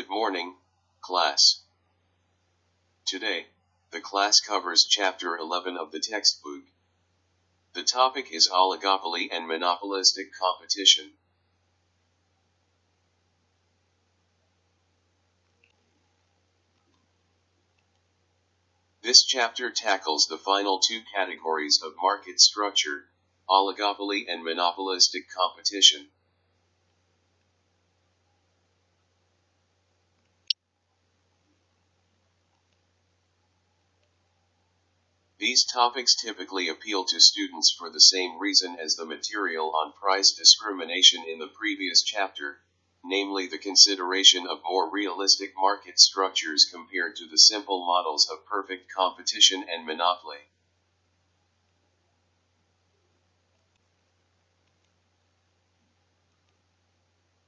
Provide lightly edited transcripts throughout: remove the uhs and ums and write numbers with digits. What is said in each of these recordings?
Good morning, class. Today, the class covers Chapter 11 of the textbook. The topic is oligopoly and monopolistic competition. This chapter tackles the final two categories of market structure, oligopoly and monopolistic competition. These topics typically appeal to students for the same reason as the material on price discrimination in the previous chapter, namely the consideration of more realistic market structures compared to the simple models of perfect competition and monopoly.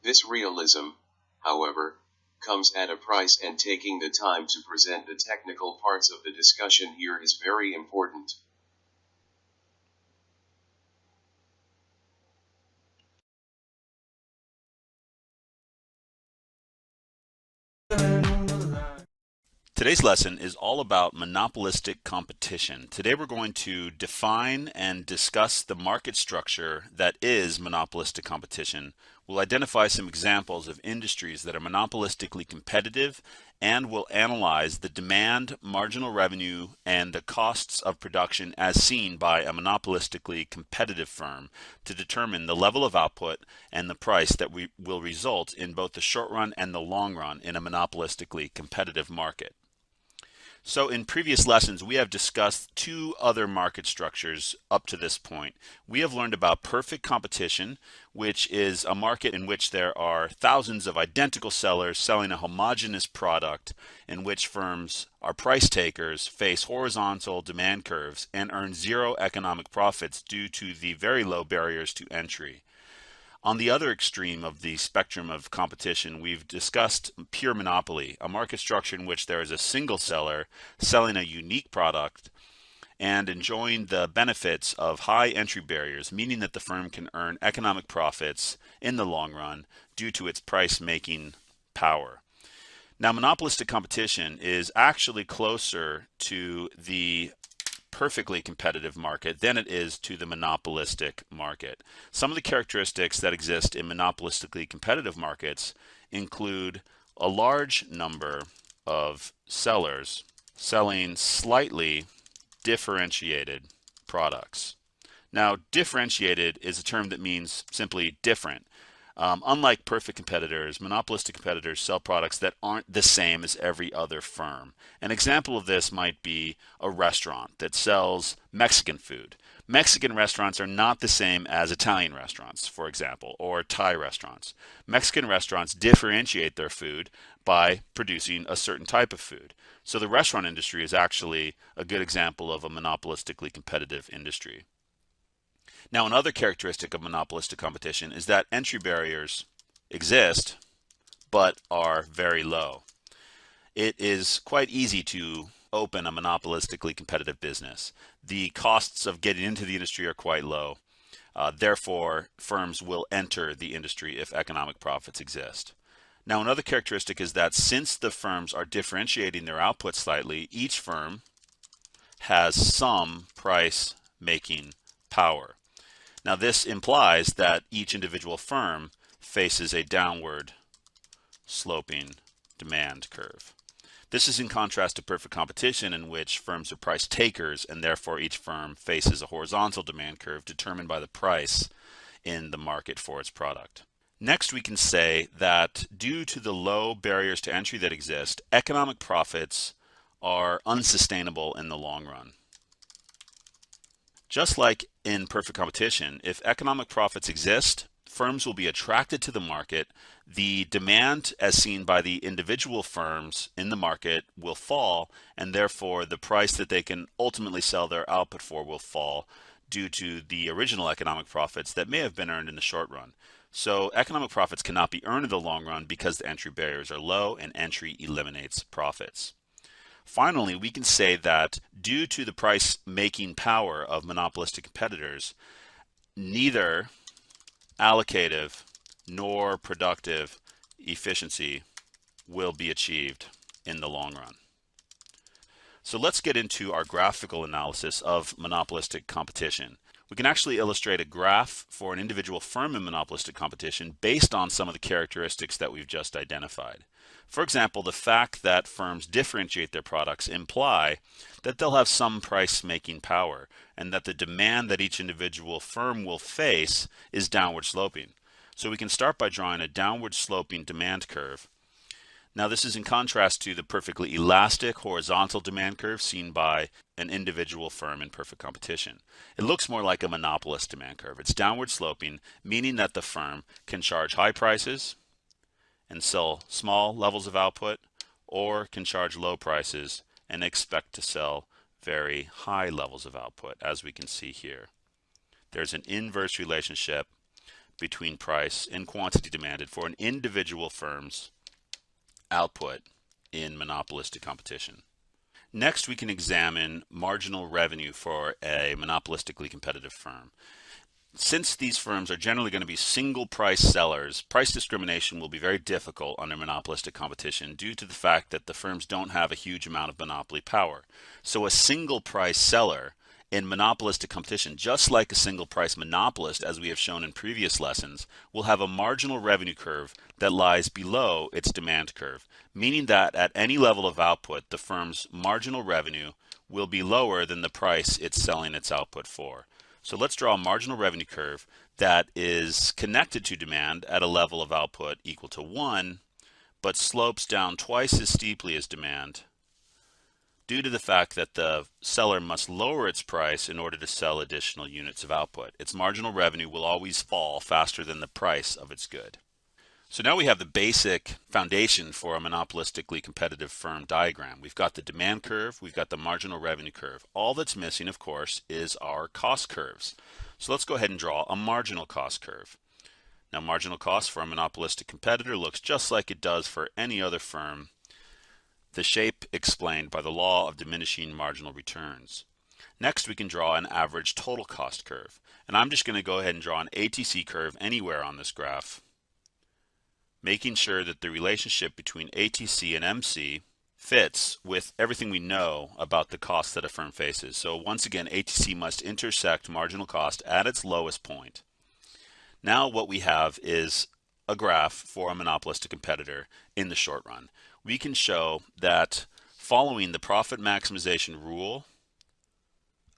This realism, however, comes at a price, and taking the time to present the technical parts of the discussion here is very important. Today's lesson is all about monopolistic competition. Today we're going to define and discuss the market structure that is monopolistic competition. We'll identify some examples of industries that are monopolistically competitive, and we'll analyze the demand, marginal revenue, and the costs of production as seen by a monopolistically competitive firm to determine the level of output and the price that will result in both the short run and the long run in a monopolistically competitive market. So in previous lessons, we have discussed two other market structures up to this point. We have learned about perfect competition, which is a market in which there are thousands of identical sellers selling a homogeneous product, in which firms are price takers, face horizontal demand curves, and earn zero economic profits due to the very low barriers to entry. On the other extreme of the spectrum of competition, we've discussed pure monopoly, a market structure in which there is a single seller selling a unique product and enjoying the benefits of high entry barriers, meaning that the firm can earn economic profits in the long run due to its price-making power. Now, monopolistic competition is actually closer to the perfectly competitive market than it is to the monopolistic market. Some of the characteristics that exist in monopolistically competitive markets include a large number of sellers selling slightly differentiated products. Now, differentiated is a term that means simply different. Unlike perfect competitors, monopolistic competitors sell products that aren't the same as every other firm. An example of this might be a restaurant that sells Mexican food. Mexican restaurants are not the same as Italian restaurants, for example, or Thai restaurants. Mexican restaurants differentiate their food by producing a certain type of food. So the restaurant industry is actually a good example of a monopolistically competitive industry. Now, another characteristic of monopolistic competition is that entry barriers exist, but are very low. It is quite easy to open a monopolistically competitive business. The costs of getting into the industry are quite low. Therefore, firms will enter the industry if economic profits exist. Now, another characteristic is that since the firms are differentiating their output slightly, each firm has some price-making power. Now, this implies that each individual firm faces a downward sloping demand curve. This is in contrast to perfect competition, in which firms are price takers, and therefore each firm faces a horizontal demand curve determined by the price in the market for its product. Next, we can say that due to the low barriers to entry that exist, economic profits are unsustainable in the long run. Just like in perfect competition, if economic profits exist, firms will be attracted to the market. The demand as seen by the individual firms in the market will fall, and therefore the price that they can ultimately sell their output for will fall due to the original economic profits that may have been earned in the short run. So economic profits cannot be earned in the long run because the entry barriers are low, and entry eliminates profits. Finally, we can say that due to the price-making power of monopolistic competitors, neither allocative nor productive efficiency will be achieved in the long run. So let's get into our graphical analysis of monopolistic competition. We can actually illustrate a graph for an individual firm in monopolistic competition based on some of the characteristics that we've just identified. For example, the fact that firms differentiate their products imply that they'll have some price making power and that the demand that each individual firm will face is downward sloping. So we can start by drawing a downward sloping demand curve. Now this is in contrast to the perfectly elastic horizontal demand curve seen by an individual firm in perfect competition. It looks more like a monopolist demand curve. It's downward sloping, meaning that the firm can charge high prices and sell small levels of output, or can charge low prices and expect to sell very high levels of output, as we can see here. There's an inverse relationship between price and quantity demanded for an individual firm's output in monopolistic competition. Next, we can examine marginal revenue for a monopolistically competitive firm. Since these firms are generally going to be single price sellers, price discrimination will be very difficult under monopolistic competition due to the fact that the firms don't have a huge amount of monopoly power. So a single price seller in monopolistic competition, just like a single price monopolist, as we have shown in previous lessons, will have a marginal revenue curve that lies below its demand curve, meaning that at any level of output, the firm's marginal revenue will be lower than the price it's selling its output for. So let's draw a marginal revenue curve that is connected to demand at a level of output equal to 1, but slopes down twice as steeply as demand due to the fact that the seller must lower its price in order to sell additional units of output. Its marginal revenue will always fall faster than the price of its good. So now we have the basic foundation for a monopolistically competitive firm diagram. We've got the demand curve, we've got the marginal revenue curve. All that's missing, of course, is our cost curves. So let's go ahead and draw a marginal cost curve. Now, marginal cost for a monopolistic competitor looks just like it does for any other firm. The shape explained by the law of diminishing marginal returns. Next, we can draw an average total cost curve. And I'm just going to go ahead and draw an ATC curve anywhere on this graph, making sure that the relationship between ATC and MC fits with everything we know about the cost that a firm faces. So once again, ATC must intersect marginal cost at its lowest point. Now what we have is a graph for a monopolistic competitor in the short run. We can show that following the profit maximization rule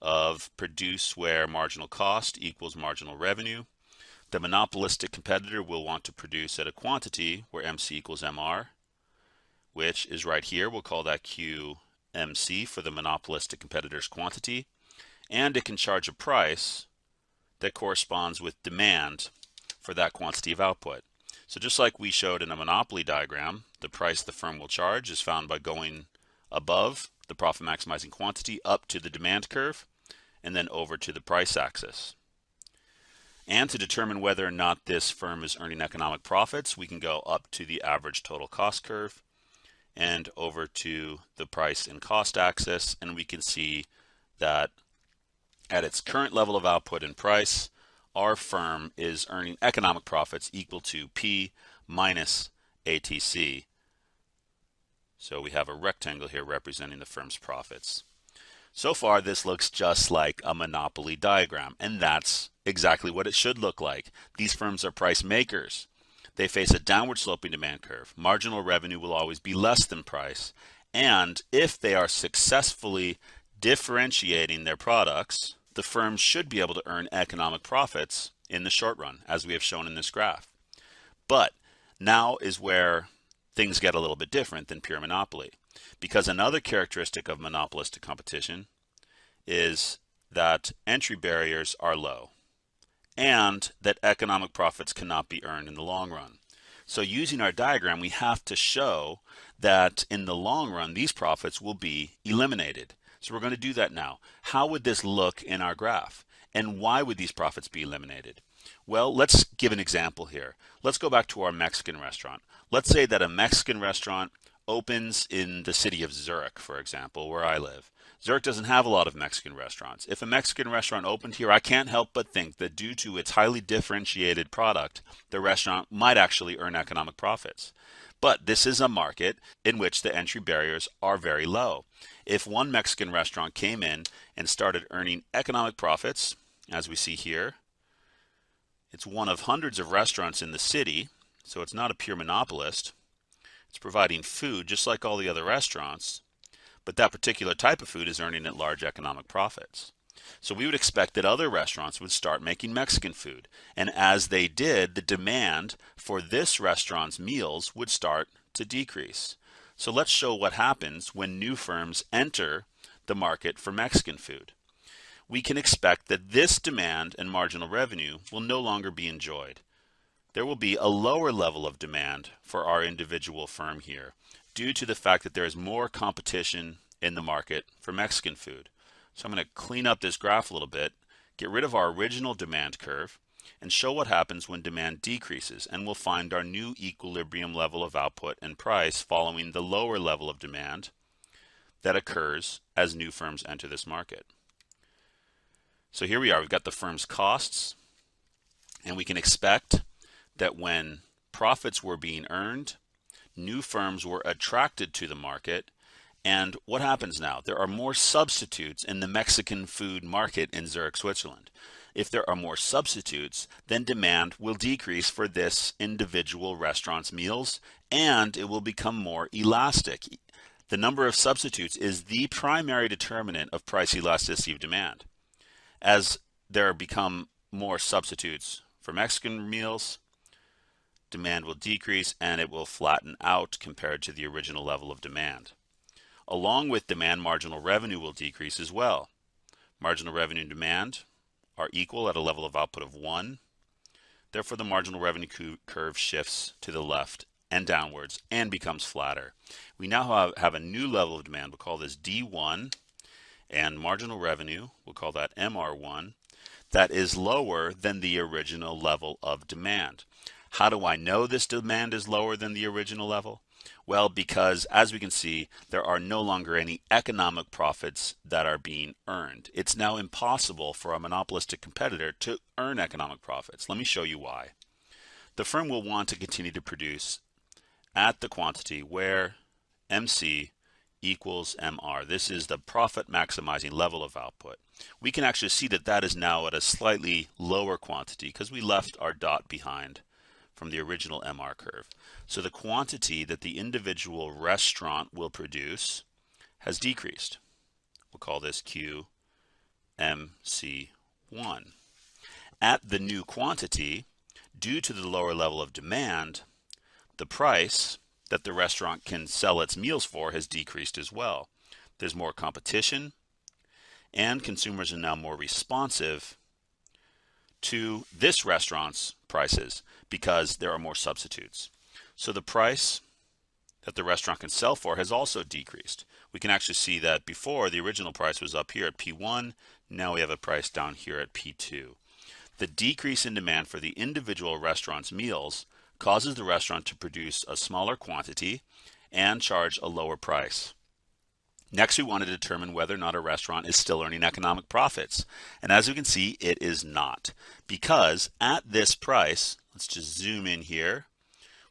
of produce where marginal cost equals marginal revenue, the monopolistic competitor will want to produce at a quantity where MC equals MR, which is right here. We'll call that QMC for the monopolistic competitor's quantity. And it can charge a price that corresponds with demand for that quantity of output. So just like we showed in a monopoly diagram, the price the firm will charge is found by going above the profit maximizing quantity up to the demand curve and then over to the price axis. And to determine whether or not this firm is earning economic profits, we can go up to the average total cost curve and over to the price and cost axis, and we can see that at its current level of output and price, our firm is earning economic profits equal to P minus ATC. So we have a rectangle here representing the firm's profits. So far, this looks just like a monopoly diagram, and that's exactly what it should look like. These firms are price makers. They face a downward sloping demand curve. Marginal revenue will always be less than price. And if they are successfully differentiating their products, the firms should be able to earn economic profits in the short run, as we have shown in this graph. But now is where things get a little bit different than pure monopoly, because another characteristic of monopolistic competition is that entry barriers are low and that economic profits cannot be earned in the long run. So using our diagram, we have to show that in the long run, these profits will be eliminated. So we're going to do that now. How would this look in our graph? And why would these profits be eliminated? Well, let's give an example here. Let's go back to our Mexican restaurant. Let's say that a Mexican restaurant opens in the city of Zurich, for example, where I live. Zurich doesn't have a lot of Mexican restaurants. If a Mexican restaurant opened here, I can't help but think that due to its highly differentiated product, the restaurant might actually earn economic profits. But this is a market in which the entry barriers are very low. If one Mexican restaurant came in and started earning economic profits, as we see here, it's one of hundreds of restaurants in the city, so it's not a pure monopolist. It's providing food just like all the other restaurants, but that particular type of food is earning it large economic profits. So we would expect that other restaurants would start making Mexican food, and as they did, the demand for this restaurant's meals would start to decrease. So let's show what happens when new firms enter the market for Mexican food. We can expect that this demand and marginal revenue will no longer be enjoyed. There will be a lower level of demand for our individual firm here due to the fact that there is more competition in the market for Mexican food. So I'm going to clean up this graph a little bit, get rid of our original demand curve, and show what happens when demand decreases, and we'll find our new equilibrium level of output and price following the lower level of demand that occurs as new firms enter this market. So here we are, we've got the firm's costs, and we can expect that when profits were being earned, new firms were attracted to the market. And what happens now? There are more substitutes in the Mexican food market in Zurich, Switzerland. If there are more substitutes, then demand will decrease for this individual restaurant's meals, and it will become more elastic. The number of substitutes is the primary determinant of price elasticity of demand. As there become more substitutes for Mexican meals, demand will decrease and it will flatten out compared to the original level of demand. Along with demand, marginal revenue will decrease as well. Marginal revenue and demand are equal at a level of output of 1. Therefore, the marginal revenue curve shifts to the left and downwards and becomes flatter. We now have a new level of demand. We'll call this D1, and marginal revenue, we'll call that MR1, that is lower than the original level of demand. How do I know this demand is lower than the original level? Well, because as we can see, there are no longer any economic profits that are being earned. It's now impossible for a monopolistic competitor to earn economic profits. Let me show you why. The firm will want to continue to produce at the quantity where MC equals MR. This is the profit maximizing level of output. We can actually see that that is now at a slightly lower quantity because we left our dot behind from the original MR curve. So the quantity that the individual restaurant will produce has decreased. We'll call this QMC1. At the new quantity, due to the lower level of demand, the price that the restaurant can sell its meals for has decreased as well. There's more competition, and consumers are now more responsive to this restaurant's prices because there are more substitutes. So the price that the restaurant can sell for has also decreased. We can actually see that before the original price was up here at P1, now we have a price down here at P2. The decrease in demand for the individual restaurant's meals causes the restaurant to produce a smaller quantity and charge a lower price. Next, we want to determine whether or not a restaurant is still earning economic profits. And as we can see, it is not. Because at this price, let's just zoom in here,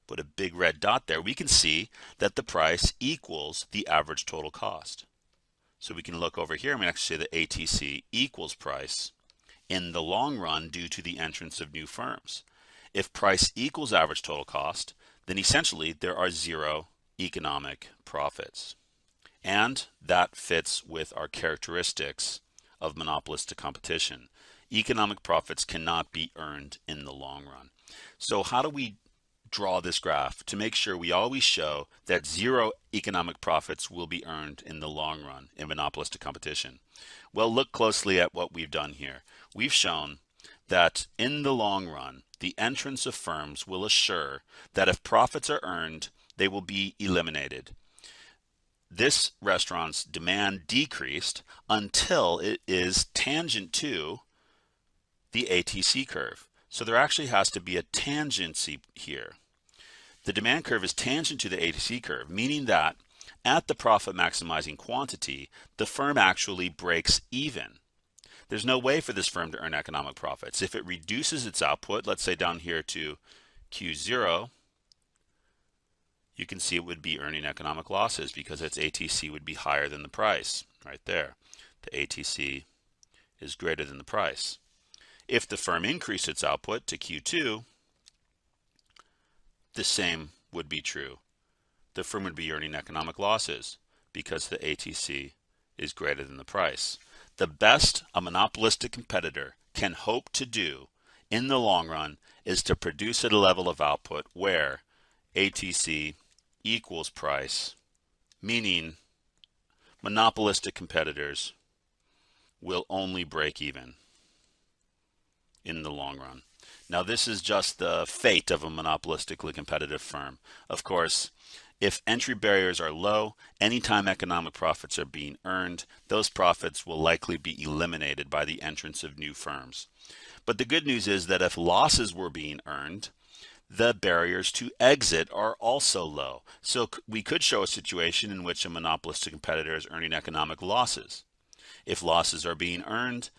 put a big red dot there, we can see that the price equals the average total cost. So we can look over here and we actually say that ATC equals price in the long run due to the entrance of new firms. If price equals average total cost, then essentially there are zero economic profits. And that fits with our characteristics of monopolistic competition. Economic profits cannot be earned in the long run. So how do we draw this graph to make sure we always show that zero economic profits will be earned in the long run in monopolistic competition? Well, look closely at what we've done here. We've shown that in the long run, the entrance of firms will assure that if profits are earned, they will be eliminated. This restaurant's demand decreased until it is tangent to the ATC curve. So there actually has to be a tangency here. the demand curve is tangent to the ATC curve, meaning that at the profit maximizing quantity, the firm actually breaks even. There's no way for this firm to earn economic profits. If it reduces its output, let's say down here to Q0, you can see it would be earning economic losses because its ATC would be higher than the price right there. The ATC is greater than the price. If the firm increased its output to Q2, the same would be true. The firm would be earning economic losses because the ATC is greater than the price. The best a monopolistic competitor can hope to do in the long run is to produce at a level of output where ATC equals price, meaning monopolistic competitors will only break even in the long run. Now, this is just the fate of a monopolistically competitive firm. Of course, if entry barriers are low, anytime economic profits are being earned, those profits will likely be eliminated by the entrance of new firms. But the good news is that if losses were being earned, the barriers to exit are also low. So we could show a situation in which a monopolistic competitor is earning economic losses. If losses are being earned,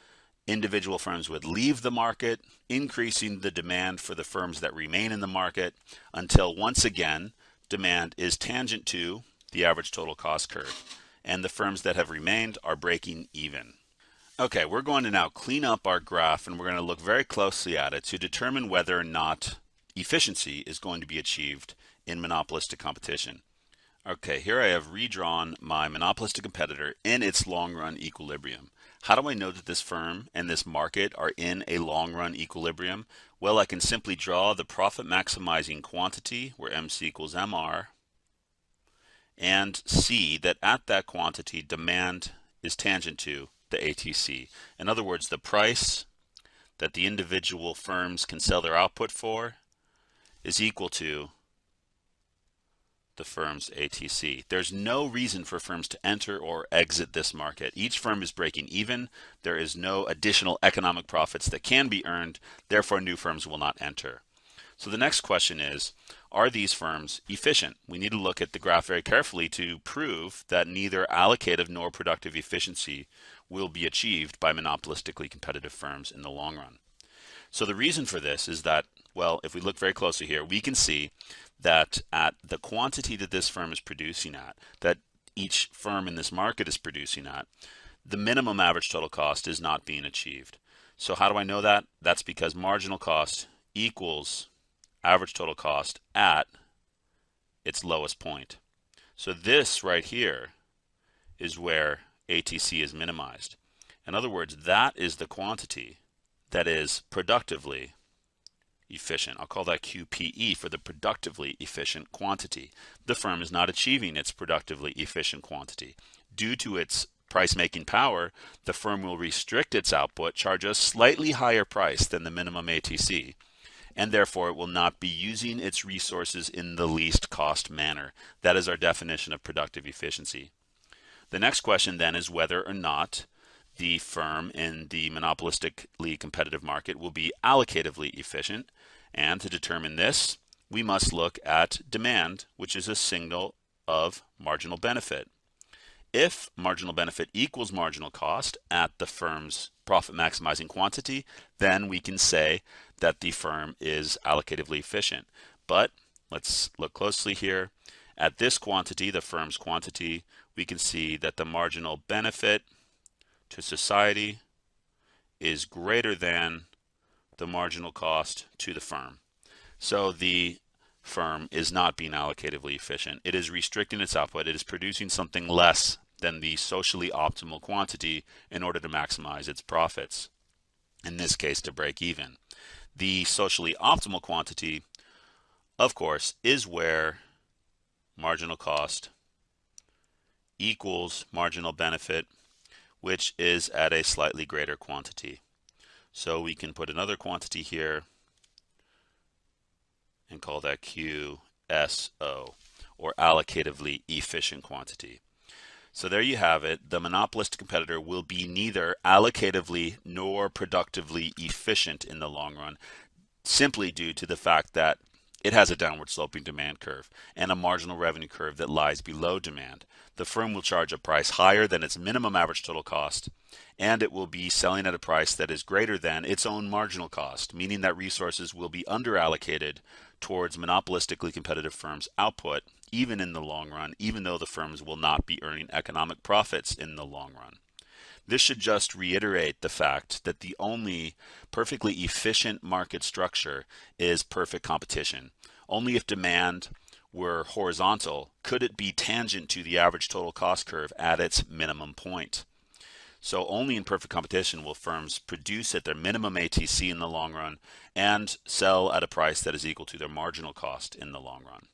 individual firms would leave the market, increasing the demand for the firms that remain in the market until once again demand is tangent to the average total cost curve, and the firms that have remained are breaking even. Okay, we're going to now clean up our graph and we're going to look very closely at it to determine whether or not efficiency is going to be achieved in monopolistic competition. Okay, here I have redrawn my monopolistic competitor in its long-run equilibrium. How do I know that this firm and this market are in a long-run equilibrium? Well, I can simply draw the profit maximizing quantity, where MC equals MR, and see that at that quantity, demand is tangent to the ATC. In other words, the price that the individual firms can sell their output for is equal to the firm's ATC. There's no reason for firms to enter or exit this market. Each firm is breaking even. There is no additional economic profits that can be earned. Therefore, new firms will not enter. So the next question is, are these firms efficient? We need to look at the graph very carefully to prove that neither allocative nor productive efficiency will be achieved by monopolistically competitive firms in the long run. So the reason for this is that, well, if we look very closely here, we can see that at the quantity that this firm is producing at, that each firm in this market is producing at, the minimum average total cost is not being achieved. So how do I know that? That's because marginal cost equals average total cost at its lowest point. So this right here is where ATC is minimized. In other words, that is the quantity that is productively efficient. I'll call that QPE for the productively efficient quantity. The firm is not achieving its productively efficient quantity. Due to its price-making power, the firm will restrict its output, charge a slightly higher price than the minimum ATC, and therefore it will not be using its resources in the least cost manner. That is our definition of productive efficiency. The next question then is whether or not the firm in the monopolistically competitive market will be allocatively efficient. And to determine this, we must look at demand, which is a signal of marginal benefit. If marginal benefit equals marginal cost at the firm's profit maximizing quantity, then we can say that the firm is allocatively efficient. But let's look closely here. At this quantity, the firm's quantity, we can see that the marginal benefit to society is greater than the marginal cost to the firm. So the firm is not being allocatively efficient. It is restricting its output. It is producing something less than the socially optimal quantity in order to maximize its profits, in this case to break even. The socially optimal quantity, of course, is where marginal cost equals marginal benefit, which is at a slightly greater quantity. So we can put another quantity here and call that QSO, or allocatively efficient quantity. So there you have it. The monopolistic competitor will be neither allocatively nor productively efficient in the long run, simply due to the fact that It has a downward sloping demand curve and a marginal revenue curve that lies below demand. The firm will charge a price higher than its minimum average total cost, and it will be selling at a price that is greater than its own marginal cost, meaning that resources will be underallocated towards monopolistically competitive firms' output, even in the long run, even though the firms will not be earning economic profits in the long run. This should just reiterate the fact that the only perfectly efficient market structure is perfect competition. Only if demand were horizontal could it be tangent to the average total cost curve at its minimum point. So only in perfect competition will firms produce at their minimum ATC in the long run and sell at a price that is equal to their marginal cost in the long run.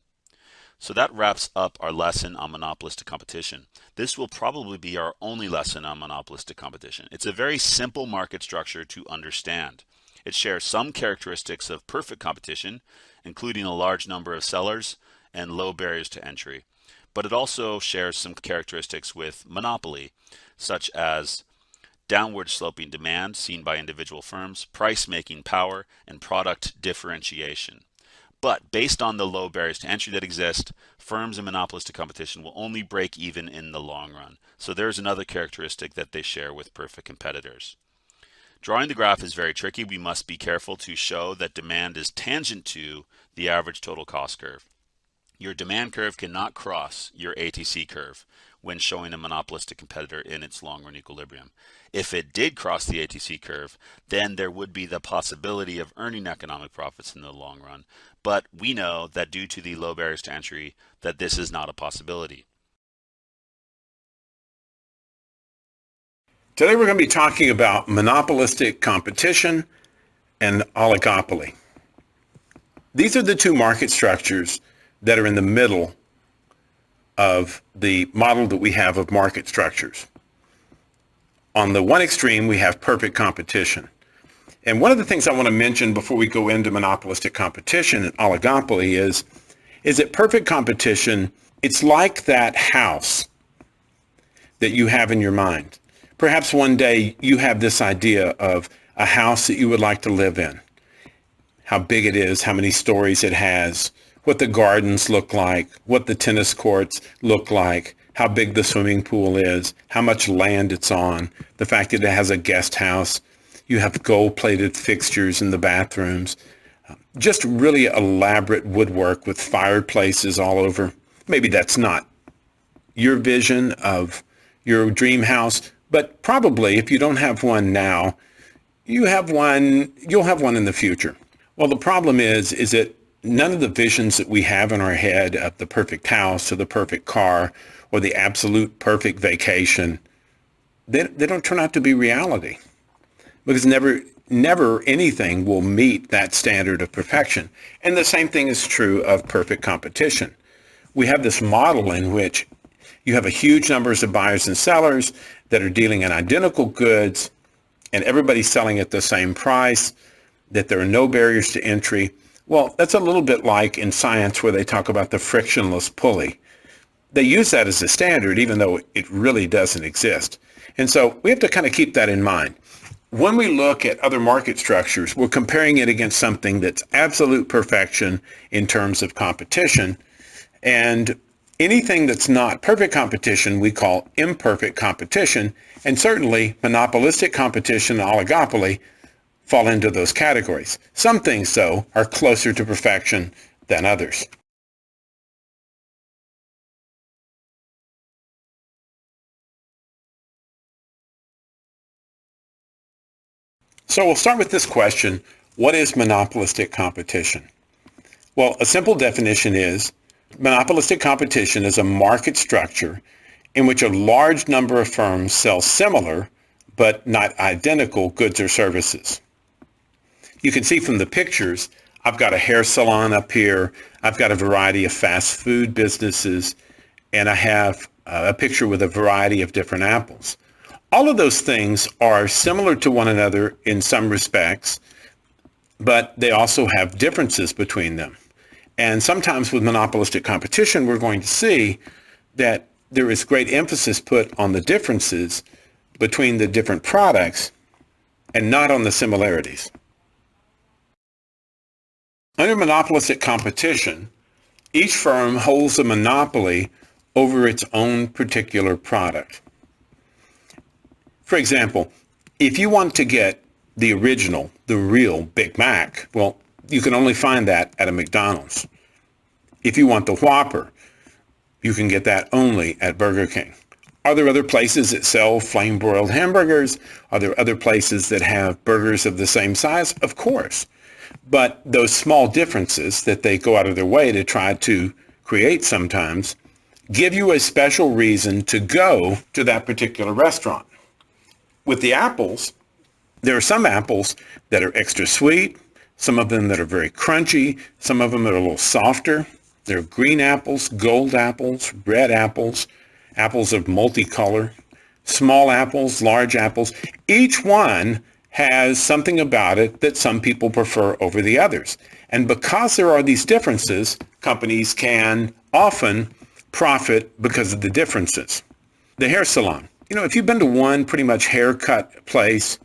So that wraps up our lesson on monopolistic competition. This will probably be our only lesson on monopolistic competition. It's a very simple market structure to understand. It shares some characteristics of perfect competition, including a large number of sellers and low barriers to entry. But it also shares some characteristics with monopoly, such as downward sloping demand seen by individual firms, price making power, and product differentiation. But based on the low barriers to entry that exist, firms in monopolistic competition will only break even in the long run. So there's another characteristic that they share with perfect competitors. Drawing the graph is very tricky. We must be careful to show that demand is tangent to the average total cost curve. Your demand curve cannot cross your ATC curve when showing a monopolistic competitor in its long-run equilibrium. If it did cross the ATC curve, then there would be the possibility of earning economic profits in the long run. But we know that due to the low barriers to entry, that this is not a possibility. Today we're going to be talking about monopolistic competition and oligopoly. These are the two market structures that are in the middle of the model that we have of market structures. On the one extreme, we have perfect competition. And one of the things I want to mention before we go into monopolistic competition and oligopoly is that perfect competition, it's like that house that you have in your mind. Perhaps one day you have this idea of a house that you would like to live in, how big it is, how many stories it has, what the gardens look like, what the tennis courts look like, how big the swimming pool is, how much land it's on, the fact that it has a guest house. You have gold-plated fixtures in the bathrooms, just really elaborate woodwork with fireplaces all over. Maybe that's not your vision of your dream house, but probably if you don't have one now, you'll have one in the future. Well, the problem is that none of the visions that we have in our head of the perfect house or the perfect car or the absolute perfect vacation, they don't turn out to be reality, because never anything will meet that standard of perfection. And the same thing is true of perfect competition. We have this model in which you have a huge numbers of buyers and sellers that are dealing in identical goods, and everybody's selling at the same price, that there are no barriers to entry. Well, that's a little bit like in science where they talk about the frictionless pulley. They use that as a standard, even though it really doesn't exist. And so we have to kind of keep that in mind. When we look at other market structures, we're comparing it against something that's absolute perfection in terms of competition. And anything that's not perfect competition, we call imperfect competition. And certainly monopolistic competition and oligopoly fall into those categories. Some things, though, are closer to perfection than others. So we'll start with this question: what is monopolistic competition? Well, a simple definition is monopolistic competition is a market structure in which a large number of firms sell similar but not identical goods or services. You can see from the pictures, I've got a hair salon up here, I've got a variety of fast food businesses, and I have a picture with a variety of different apples. All of those things are similar to one another in some respects, but they also have differences between them. And sometimes with monopolistic competition, we're going to see that there is great emphasis put on the differences between the different products and not on the similarities. Under monopolistic competition, each firm holds a monopoly over its own particular product. For example, if you want to get the original, the real Big Mac, well, you can only find that at a McDonald's. If you want the Whopper, you can get that only at Burger King. Are there other places that sell flame-broiled hamburgers? Are there other places that have burgers of the same size? Of course. But those small differences that they go out of their way to try to create sometimes give you a special reason to go to that particular restaurant. With the apples, there are some apples that are extra sweet, some of them that are very crunchy, some of them that are a little softer. There are green apples, gold apples, red apples, apples of multicolor, small apples, large apples. Each one has something about it that some people prefer over the others. And because there are these differences, companies can often profit because of the differences. The hair salon. You know, if you've been to one pretty much haircut place,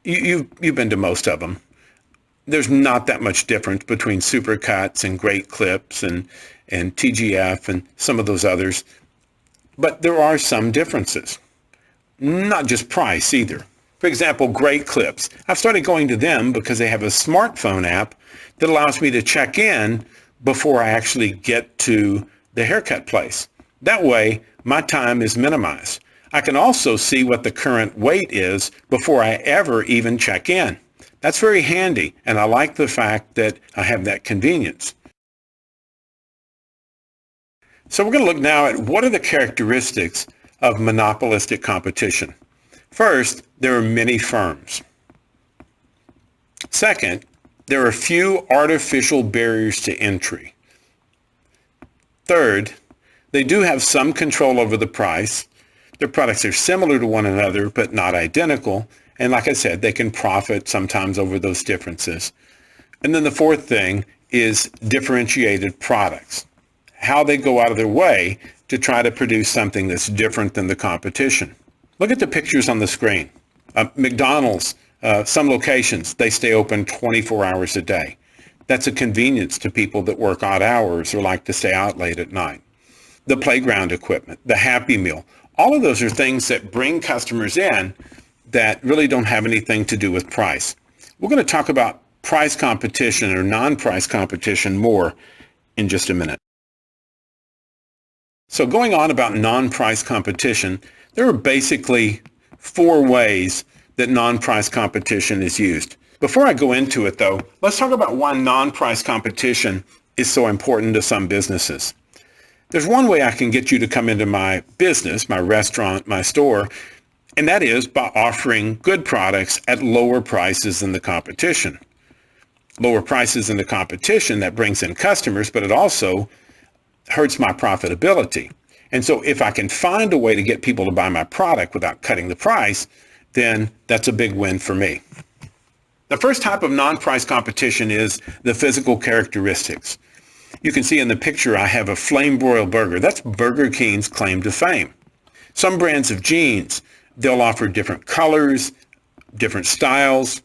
you've been to most of them. There's not that much difference between Supercuts and Great Clips and TGF and some of those others. But there are some differences. Not just price either. For example, Great Clips. I've started going to them because they have a smartphone app that allows me to check in before I actually get to the haircut place. That way, my time is minimized. I can also see what the current wait is before I ever even check in. That's very handy, and I like the fact that I have that convenience. So we're going to look now at what are the characteristics of monopolistic competition. First, there are many firms. Second, there are few artificial barriers to entry. Third, they do have some control over the price. Their products are similar to one another, but not identical. And like I said, they can profit sometimes over those differences. And then the fourth thing is differentiated products. How they go out of their way to try to produce something that's different than the competition. Look at the pictures on the screen. McDonald's, some locations, they stay open 24 hours a day. That's a convenience to people that work odd hours or like to stay out late at night. The playground equipment, the Happy Meal, all of those are things that bring customers in that really don't have anything to do with price. We're going to talk about price competition or non-price competition more in just a minute. So going on about non-price competition, there are basically four ways that non-price competition is used. Before I go into it though, let's talk about why non-price competition is so important to some businesses. There's one way I can get you to come into my business, my restaurant, my store, and that is by offering good products at lower prices than the competition. Lower prices than the competition, that brings in customers, but it also hurts my profitability. And so if I can find a way to get people to buy my product without cutting the price, then that's a big win for me. The first type of non-price competition is the physical characteristics. You can see in the picture I have a flame broiled burger. That's Burger King's claim to fame. Some brands of jeans, they'll offer different colors, different styles,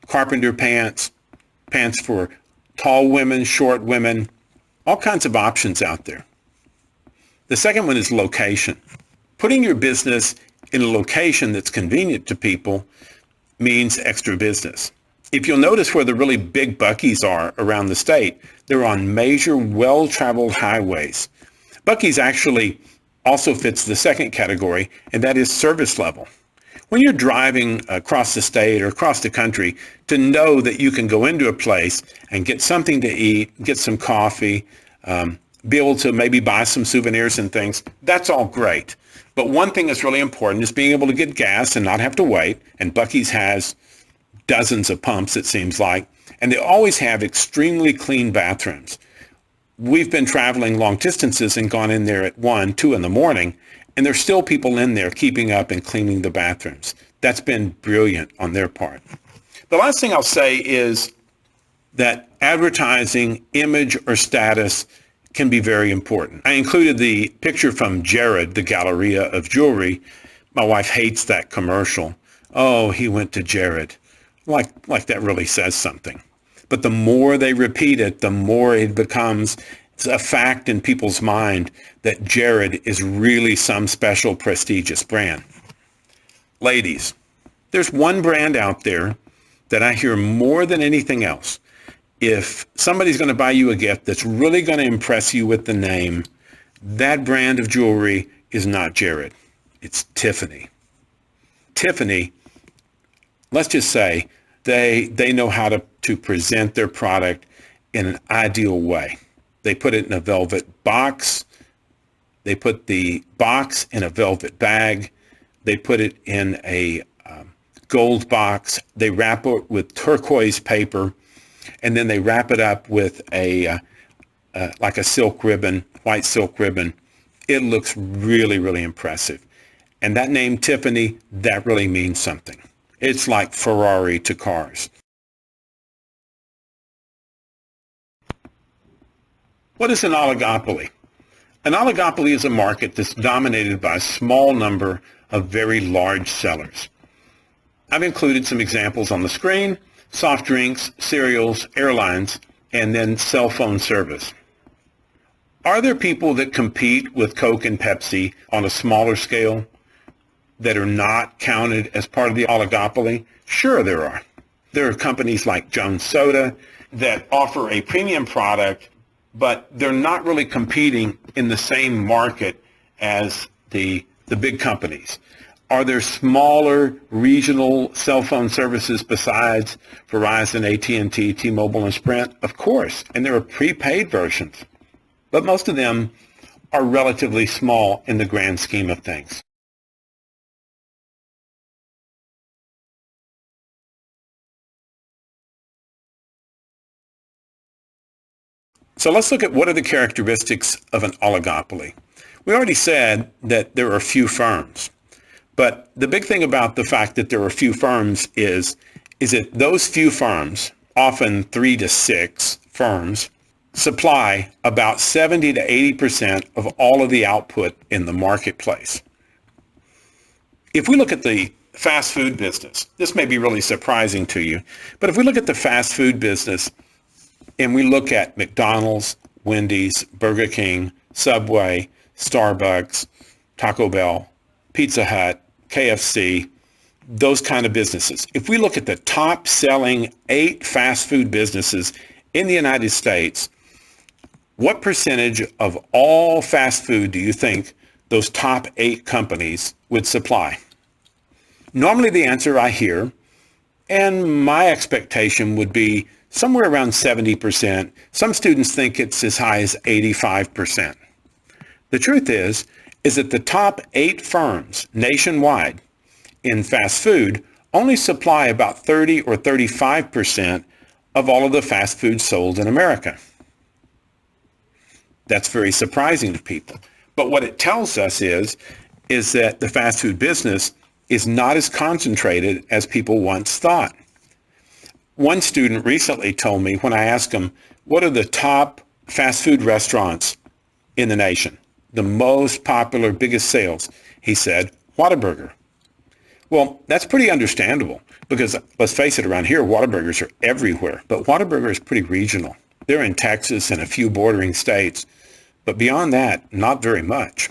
carpenter pants, pants for tall women, short women, all kinds of options out there. The second one is location. Putting your business in a location that's convenient to people means extra business. If you'll notice where the really big Buc-ee's are around the state, they're on major, well-traveled highways. Buc-ee's actually also fits the second category, and that is service level. When you're driving across the state or across the country, to know that you can go into a place and get something to eat, get some coffee, be able to maybe buy some souvenirs and things, that's all great. But one thing that's really important is being able to get gas and not have to wait. And Buc-ee's has dozens of pumps, it seems like, and they always have extremely clean bathrooms. We've been traveling long distances and gone in there at 1, 2 in the morning, and there's still people in there keeping up and cleaning the bathrooms. That's been brilliant on their part. The last thing I'll say is that advertising, image, or status can be very important. I included the picture from Jared, the Galleria of Jewelry. My wife hates that commercial. Oh, he went to Jared. Like that really says something. But the more they repeat it, the more it becomes a fact in people's mind that Jared is really some special prestigious brand. Ladies, there's one brand out there that I hear more than anything else. If somebody's going to buy you a gift that's really going to impress you with the name, that brand of jewelry is not Jared. It's Tiffany. Tiffany, let's just say, they know how to present their product in an ideal way. They put it in a velvet box. They put the box in a velvet bag. They put it in a gold box. They wrap it with turquoise paper, and then they wrap it up with like a silk ribbon, white silk ribbon. It looks really, really impressive. And that name Tiffany, that really means something. It's like Ferrari to cars. What is an oligopoly? An oligopoly is a market that's dominated by a small number of very large sellers. I've included some examples on the screen: soft drinks, cereals, airlines, and then cell phone service. Are there people that compete with Coke and Pepsi on a smaller scale that are not counted as part of the oligopoly? Sure there are. There are companies like Jones Soda that offer a premium product, but they're not really competing in the same market as the big companies. Are there smaller regional cell phone services besides Verizon, AT&T, T-Mobile, and Sprint? Of course, and there are prepaid versions, but most of them are relatively small in the grand scheme of things. So let's look at what are the characteristics of an oligopoly. We already said that there are few firms, but the big thing about the fact that there are few firms is that those few firms, often 3 to 6 firms, supply about 70 to 80% of all of the output in the marketplace. If we look at the fast food business, this may be really surprising to you, but if we look at the fast food business, and we look at McDonald's, Wendy's, Burger King, Subway, Starbucks, Taco Bell, Pizza Hut, KFC, those kind of businesses. If we look at the top selling 8 fast food businesses in the United States, what percentage of all fast food do you think those top 8 companies would supply? Normally the answer I hear, and my expectation would be somewhere around 70%. Some students think it's as high as 85%. The truth is that the top 8 firms nationwide in fast food only supply about 30 or 35% of all of the fast food sold in America. That's very surprising to people. But what it tells us is that the fast food business is not as concentrated as people once thought. One student recently told me, when I asked him, what are the top fast food restaurants in the nation? The most popular, biggest sales? He said, Whataburger. Well, that's pretty understandable because, let's face it, around here, Whataburgers are everywhere. But Whataburger is pretty regional. They're in Texas and a few bordering states. But beyond that, not very much.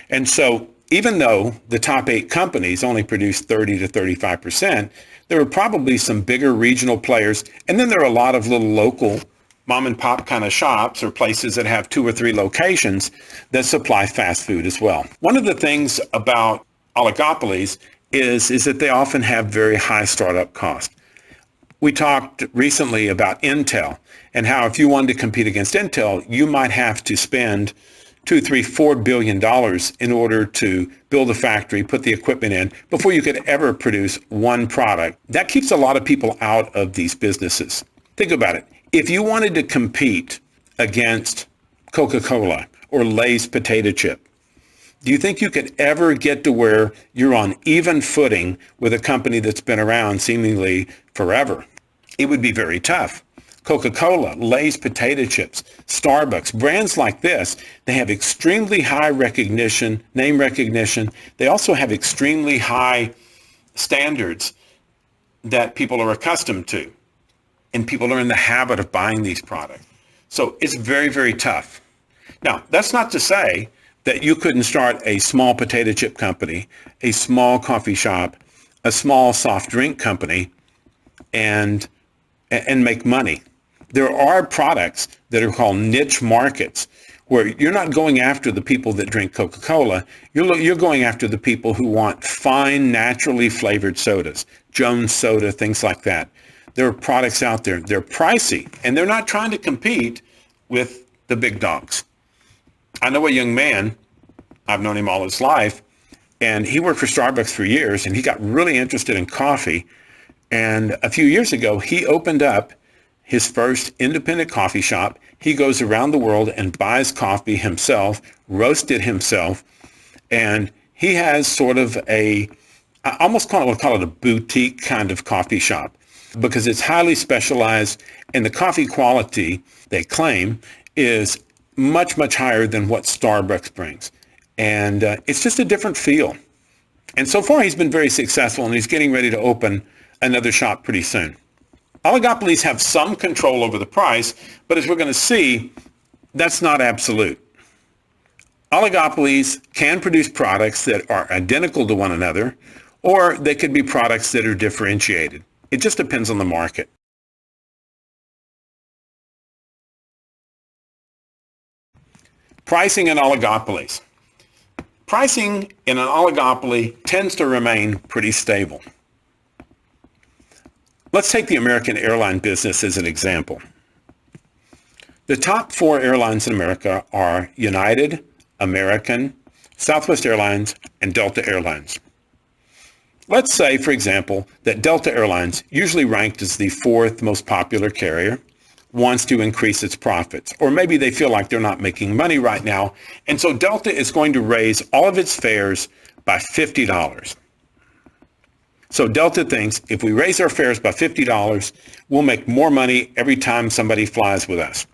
And so even though the top 8 companies only produce 30 to 35%, there are probably some bigger regional players, and then there are a lot of little local mom and pop kind of shops or places that have 2 or 3 locations that supply fast food as well. One of the things about oligopolies is that they often have very high startup costs. We talked recently about Intel and how if you wanted to compete against Intel, you might have to spend $2, $3, $4 billion in order to build a factory, put the equipment in, before you could ever produce one product. That keeps a lot of people out of these businesses. Think about it. If you wanted to compete against Coca-Cola or Lay's potato chip, do you think you could ever get to where you're on even footing with a company that's been around seemingly forever? It would be very tough. Coca-Cola, Lay's potato chips, Starbucks, brands like this, they have extremely high recognition, name recognition. They also have extremely high standards that people are accustomed to. and people are in the habit of buying these products. So it's very, very tough. Now, that's not to say that you couldn't start a small potato chip company, a small coffee shop, a small soft drink company, and make money. There are products that are called niche markets where you're not going after the people that drink Coca-Cola. You're going after the people who want fine, naturally flavored sodas, Jones Soda, things like that. There are products out there. They're pricey, and they're not trying to compete with the big dogs. I know a young man, I've known him all his life, and he worked for Starbucks for years, and he got really interested in coffee. And a few years ago, he opened up his first independent coffee shop. He goes around the world and buys coffee himself, roasts it himself, and he has sort of I almost call it a boutique kind of coffee shop because it's highly specialized, and the coffee quality, they claim, is much, much higher than what Starbucks brings. And it's just a different feel. And so far, he's been very successful, and he's getting ready to open another shop pretty soon. Oligopolies have some control over the price, but as we're going to see, that's not absolute. Oligopolies can produce products that are identical to one another, or they could be products that are differentiated. It just depends on the market. Pricing in oligopolies. Pricing in an oligopoly tends to remain pretty stable. Let's take the American airline business as an example. The top 4 airlines in America are United, American, Southwest Airlines, and Delta Airlines. Let's say, for example, that Delta Airlines, usually ranked as the 4th most popular carrier, wants to increase its profits. Or maybe they feel like they're not making money right now, and so Delta is going to raise all of its fares by $50. So Delta thinks if we raise our fares by $50, we'll make more money every time somebody flies with us.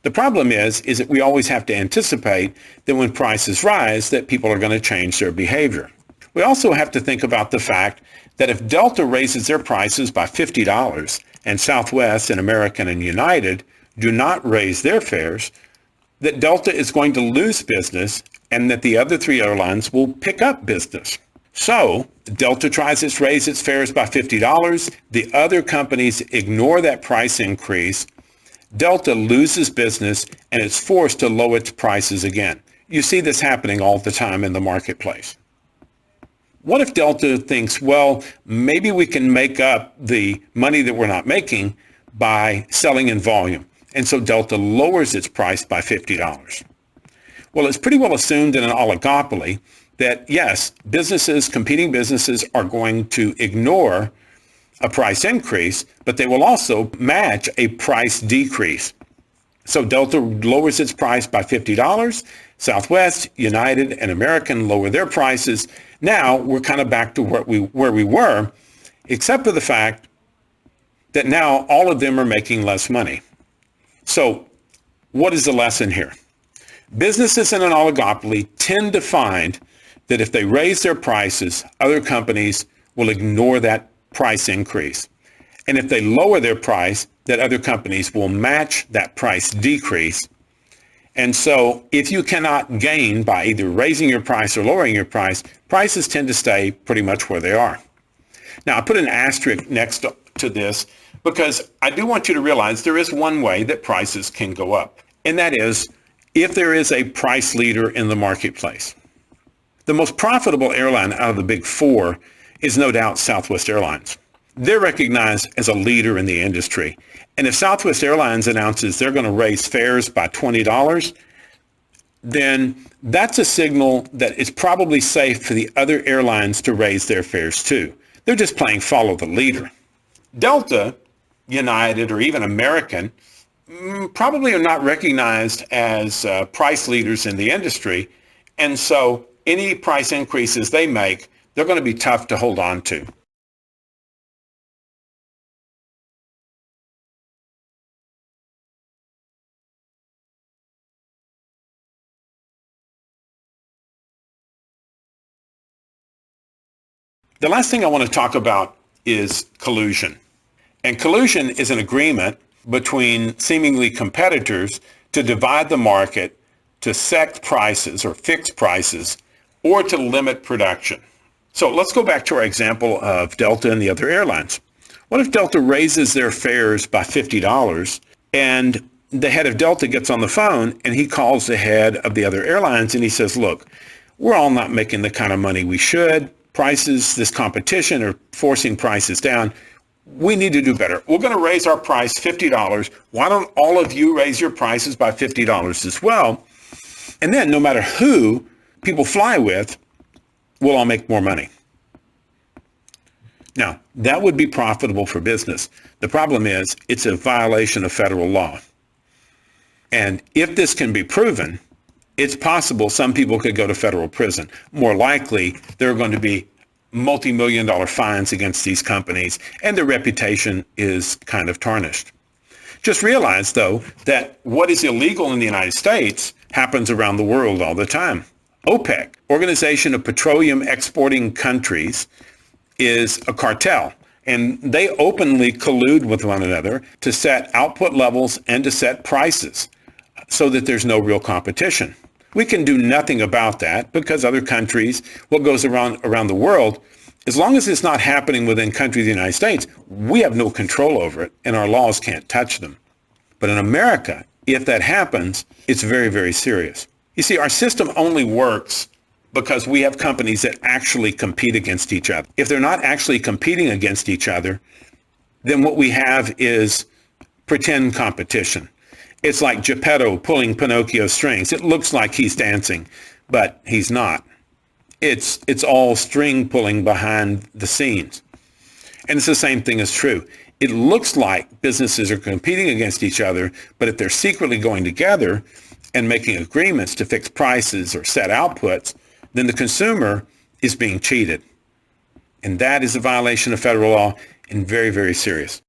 The problem is that we always have to anticipate that when prices rise, that people are going to change their behavior. We also have to think about the fact that if Delta raises their prices by $50 and Southwest and American and United do not raise their fares, that Delta is going to lose business and that the other 3 airlines will pick up business. So Delta tries to raise its fares by $50. The other companies ignore that price increase. Delta loses business and it's forced to lower its prices again. You see this happening all the time in the marketplace. What if Delta thinks, well, maybe we can make up the money that we're not making by selling in volume? And so Delta lowers its price by $50. Well, it's pretty well assumed in an oligopoly that, yes, competing businesses are going to ignore a price increase, but they will also match a price decrease. So Delta lowers its price by $50. Southwest, United, and American lower their prices. Now we're kind of back to where we were, except for the fact that now all of them are making less money. So what is the lesson here? Businesses in an oligopoly tend to find that if they raise their prices, other companies will ignore that price increase. And if they lower their price, that other companies will match that price decrease. And so if you cannot gain by either raising your price or lowering your price, prices tend to stay pretty much where they are. Now, I put an asterisk next to this because I do want you to realize there is one way that prices can go up, and that is if there is a price leader in the marketplace. The most profitable airline out of the big 4 is no doubt Southwest Airlines. They're recognized as a leader in the industry. And if Southwest Airlines announces they're going to raise fares by $20, then that's a signal that it's probably safe for the other airlines to raise their fares too. They're just playing follow the leader. Delta, United, or even American probably are not recognized as price leaders in the industry. And so any price increases they make, they're going to be tough to hold on to. The last thing I want to talk about is collusion. And collusion is an agreement between seemingly competitors to divide the market, to set prices or fix prices, or to limit production. So let's go back to our example of Delta and the other airlines. What if Delta raises their fares by $50 and the head of Delta gets on the phone and he calls the head of the other airlines and he says, look, we're all not making the kind of money we should. Prices, this competition are forcing prices down. We need to do better. We're going to raise our price $50. Why don't all of you raise your prices by $50 as well? And then no matter who people fly with, we'll all make more money. Now, that would be profitable for business. The problem is it's a violation of federal law. And if this can be proven, it's possible some people could go to federal prison. More likely, there are going to be multi-million-dollar fines against these companies, and their reputation is kind of tarnished. Just realize, though, that what is illegal in the United States happens around the world all the time. OPEC, Organization of Petroleum Exporting Countries, is a cartel, and they openly collude with one another to set output levels and to set prices so that there's no real competition. We can do nothing about that because other countries, what goes around the world, as long as it's not happening within countries of the United States, we have no control over it and our laws can't touch them. But in America, if that happens, it's very, very serious. You see, our system only works because we have companies that actually compete against each other. If they're not actually competing against each other, then what we have is pretend competition. It's like Geppetto pulling Pinocchio's strings. It looks like he's dancing, but he's not. It's all string pulling behind the scenes. And it's the same thing is true. It looks like businesses are competing against each other, but if they're secretly going together and making agreements to fix prices or set outputs, then the consumer is being cheated. And that is a violation of federal law and very, very serious.